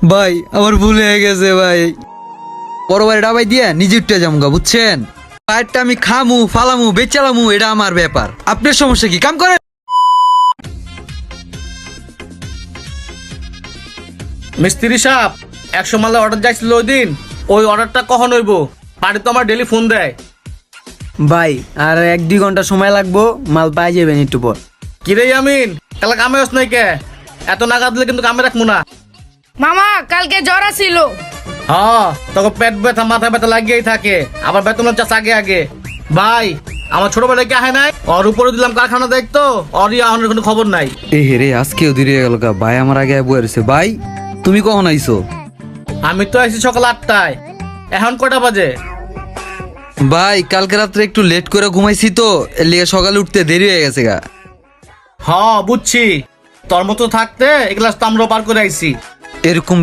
ভাই আমার ভুল হয়ে গেছে ভাই, পরবার ডাবাই দিয়ে নিজে উঠতে যামুগা, বুঝছেন? পায়েরটা আমি খামু ফালামু বেচালামু, এটা আমার ব্যাপার। আপনার সমস্যা কি? কাম করেন। মিস্ত্রি সাহেব, 100 মালের অর্ডার যাইছিল ওই দিন, ওই অর্ডারটা কখন হইব? বাড়ি তো আমার ডেলি ফোন দেয়। ভাই আর 1-2 ঘন্টা সময় লাগবো, মাল পাই যাবেন একটু পর। কিরে আমিন, কাল কামে আস নাই কে? এত নাগাদ দিলে কিন্তু কামে রাখবো না। মামা কালকে জ্বর ছিল। হ্যাঁ, তোকে পেট ব্যথা মাথা ব্যথা লাগিয়েই থাকে, আবার বেতন চাষ আগে আগে। ভাই, আমার ছোটবেলায় কি আহে নাই? ওর উপরে দিলাম কারখানা দেখতো, ওর আমার কোনো খবর নাই। এ হেরে আজকেও দেরি হয়ে গেল গা। ভাই আমার আগে বয়ে রয়েছে। ভাই তুমি কখন আইছো? আমি তো আইছি সকাল 8টায়, এখন কয়টা বাজে? ভাই কালকে রাত্রে একটু লেট করে ঘুমাইছি তো, এর লিগে সকালে উঠতে দেরি হয়ে গেছে গা। হ্যাঁ বুঝছি, তোর মতো থাকতে এগুলা তো আমরাও পার করে আইছি। এরকম